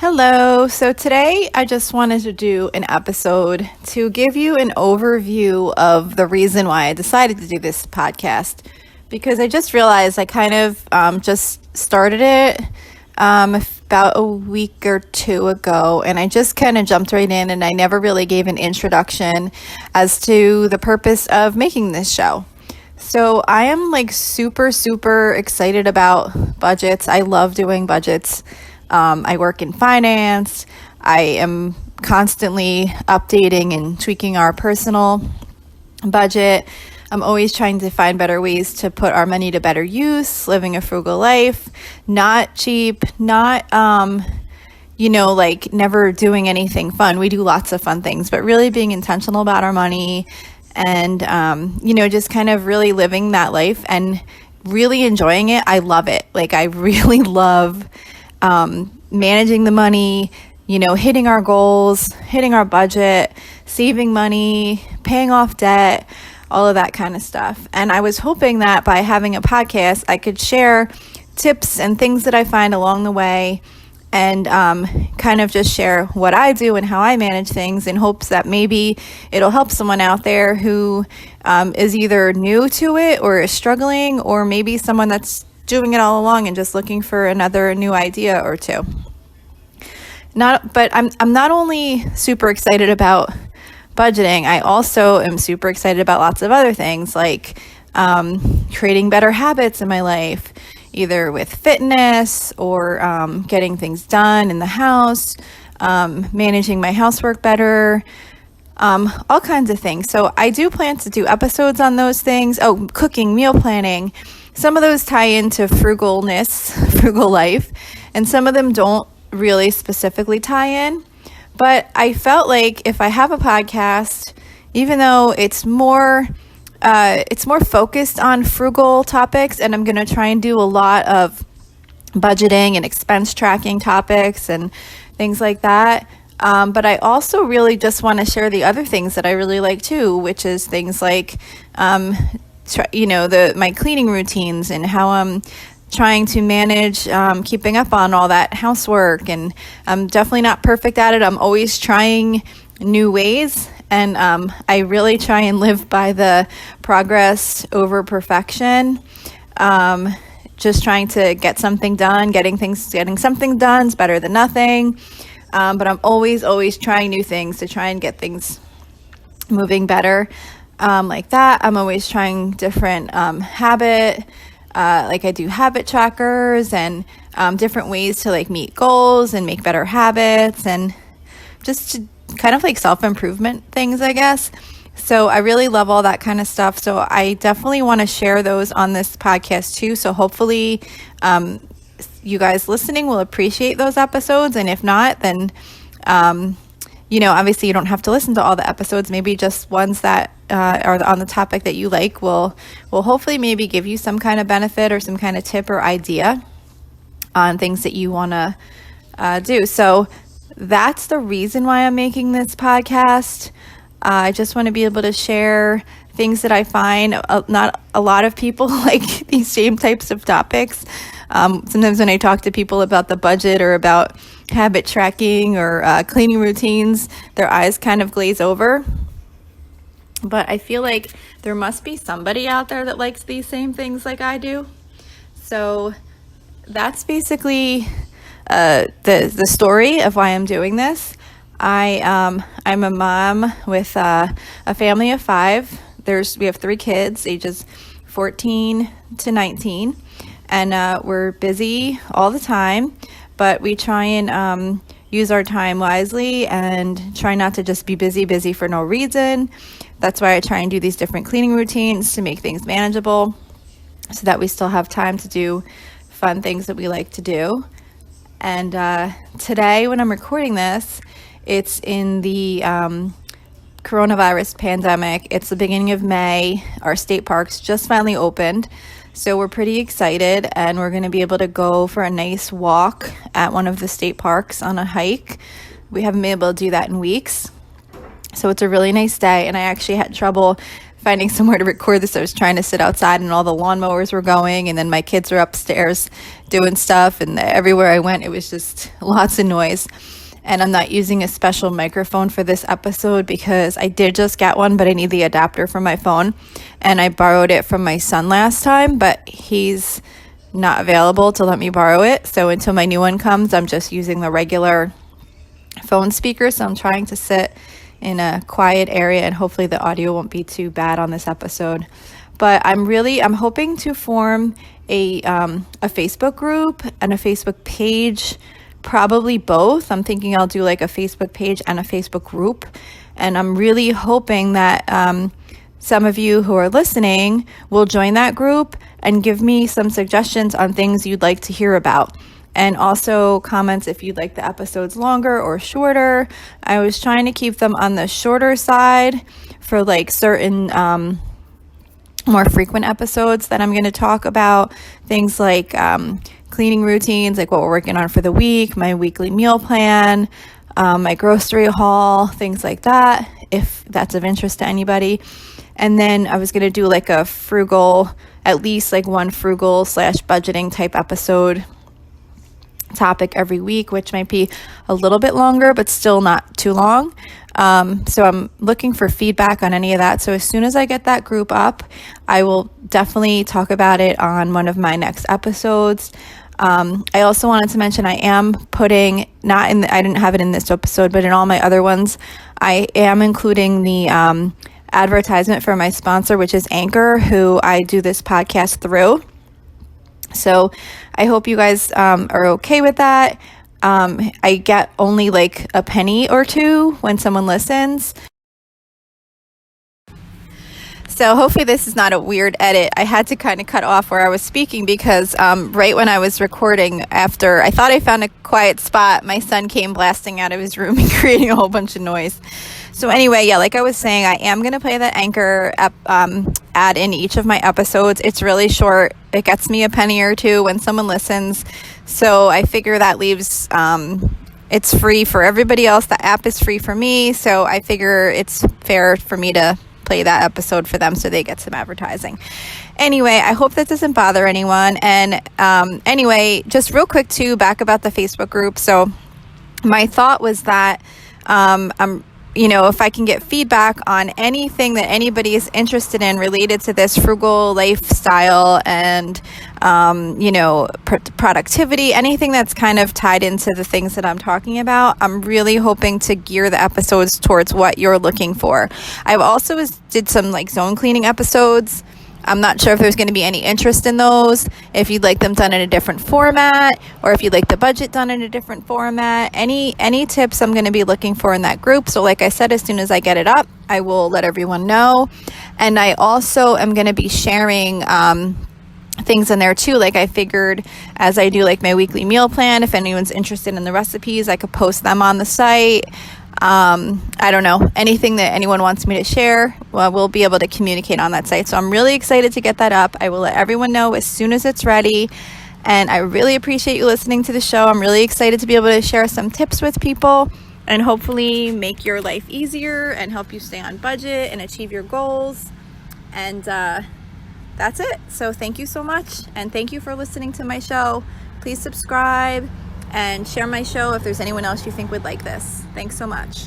Hello. So today I just wanted to do an episode to give you an overview of the reason why I decided to do this podcast, because I just realized I kind of just started it about a week or two ago, and I just kind of jumped right in, and I never really gave an introduction as to the purpose of making this show. So I am like super excited about budgets. I love doing budgets. I work in finance. I am constantly updating and tweaking our personal budget. I'm always trying to find better ways to put our money to better use, living a frugal life, not cheap, not, like never doing anything fun. We do lots of fun things, but really being intentional about our money and, just kind of really living that life and really enjoying it. I love it. Like, I really love managing the money, hitting our goals, hitting our budget, saving money, paying off debt, all of that kind of stuff. And I was hoping that by having a podcast, I could share tips and things that I find along the way and kind of just share what I do and how I manage things in hopes that maybe it'll help someone out there who is either new to it or is struggling, or maybe someone that's doing it all along and just looking for another new idea or two. But I'm not only super excited about budgeting, I also am super excited about lots of other things, like creating better habits in my life, either with fitness or getting things done in the house, managing my housework better, all kinds of things. So I do plan to do episodes on those things. Oh, cooking, meal planning. Some of those tie into frugal life, and some of them don't really specifically tie in. But I felt like if I have a podcast, even though it's more focused on frugal topics, and I'm going to try and do a lot of budgeting and expense tracking topics and things like that. But I also really just want to share the other things that I really like too, which is things like my cleaning routines and how I'm trying to manage keeping up on all that housework. And I'm definitely not perfect at it. I'm always trying new ways, and I really try and live by the progress over perfection. Just trying to get something done. Getting something done is better than nothing. But I'm always trying new things to try and get things moving better. Like that. I'm always trying different like I do habit trackers and different ways to like meet goals and make better habits, and just to kind of like self-improvement things, I guess. So I really love all that kind of stuff. So I definitely want to share those on this podcast too. So hopefully you guys listening will appreciate those episodes. And if not, then obviously you don't have to listen to all the episodes. Maybe just ones that are on the topic that you like will hopefully maybe give you some kind of benefit or some kind of tip or idea on things that you want to do. So that's the reason why I'm making this podcast. I just want to be able to share things that I find not a lot of people like these same types of topics. Sometimes when I talk to people about the budget or about habit tracking or cleaning routines, their eyes kind of glaze over. But I feel like there must be somebody out there that likes these same things like I do. So that's basically the story of why I'm doing this. I'm a mom with a family of 5. We have 3 kids, ages 14 to 19, and we're busy all the time, but we try and use our time wisely and try not to just be busy for no reason. That's why I try and do these different cleaning routines to make things manageable so that we still have time to do fun things that we like to do. And today when I'm recording this, it's in the coronavirus pandemic. It's the beginning of May. Our state parks just finally opened. So we're pretty excited, and we're going to be able to go for a nice walk at one of the state parks on a hike. We haven't been able to do that in weeks. So it's a really nice day, and I actually had trouble finding somewhere to record this. I was trying to sit outside and all the lawnmowers were going, and then my kids were upstairs doing stuff, and everywhere I went, it was just lots of noise. And I'm not using a special microphone for this episode because I did just get one, but I need the adapter for my phone. And I borrowed it from my son last time, but he's not available to let me borrow it. So until my new one comes, I'm just using the regular phone speaker. So I'm trying to sit in a quiet area, and hopefully the audio won't be too bad on this episode. But I'm hoping to form a Facebook group and a Facebook page. Probably both. I'm thinking I'll do like a Facebook page and a Facebook group. And I'm really hoping that some of you who are listening will join that group and give me some suggestions on things you'd like to hear about. And also comments if you'd like the episodes longer or shorter. I was trying to keep them on the shorter side for like certain more frequent episodes that I'm going to talk about. Things like cleaning routines, like what we're working on for the week, my weekly meal plan, my grocery haul, things like that, if that's of interest to anybody. And then I was going to do like a frugal, at least like one frugal / budgeting type episode topic every week, which might be a little bit longer, but still not too long. So I'm looking for feedback on any of that. So as soon as I get that group up, I will definitely talk about it on one of my next episodes. I also wanted to mention I am putting, I didn't have it in this episode, but in all my other ones, I am including the advertisement for my sponsor, which is Anchor, who I do this podcast through. So I hope you guys are okay with that. I get only like a penny or two when someone listens. So hopefully this is not a weird edit. I had to kind of cut off where I was speaking because right when I was recording, after I thought I found a quiet spot, my son came blasting out of his room and creating a whole bunch of noise. So anyway, yeah, like I was saying, I am going to play that Anchor ad in each of my episodes. It's really short. It gets me a penny or two when someone listens. So I figure that leaves, it's free for everybody else. The app is free for me. So I figure it's fair for me to play that episode for them so they get some advertising. Anyway, I hope that doesn't bother anyone. And anyway, just real quick too, back about the Facebook group. So my thought was that if I can get feedback on anything that anybody is interested in related to this frugal lifestyle and, productivity, anything that's kind of tied into the things that I'm talking about, I'm really hoping to gear the episodes towards what you're looking for. I've also did some like zone cleaning episodes. I'm not sure if there's going to be any interest in those, if you'd like them done in a different format, or if you'd like the budget done in a different format. Any tips I'm going to be looking for in that group. So like I said, as soon as I get it up, I will let everyone know. And I also am going to be sharing things in there too. Like I figured as I do like my weekly meal plan, if anyone's interested in the recipes, I could post them on the site. I don't know, anything that anyone wants me to share, well, we'll be able to communicate on that site. So I'm really excited to get that up. I will let everyone know as soon as it's ready. And I really appreciate you listening to the show. I'm really excited to be able to share some tips with people and hopefully make your life easier and help you stay on budget and achieve your goals. And that's it. So thank you so much. And thank you for listening to my show. Please subscribe and share my show if there's anyone else you think would like this. Thanks so much.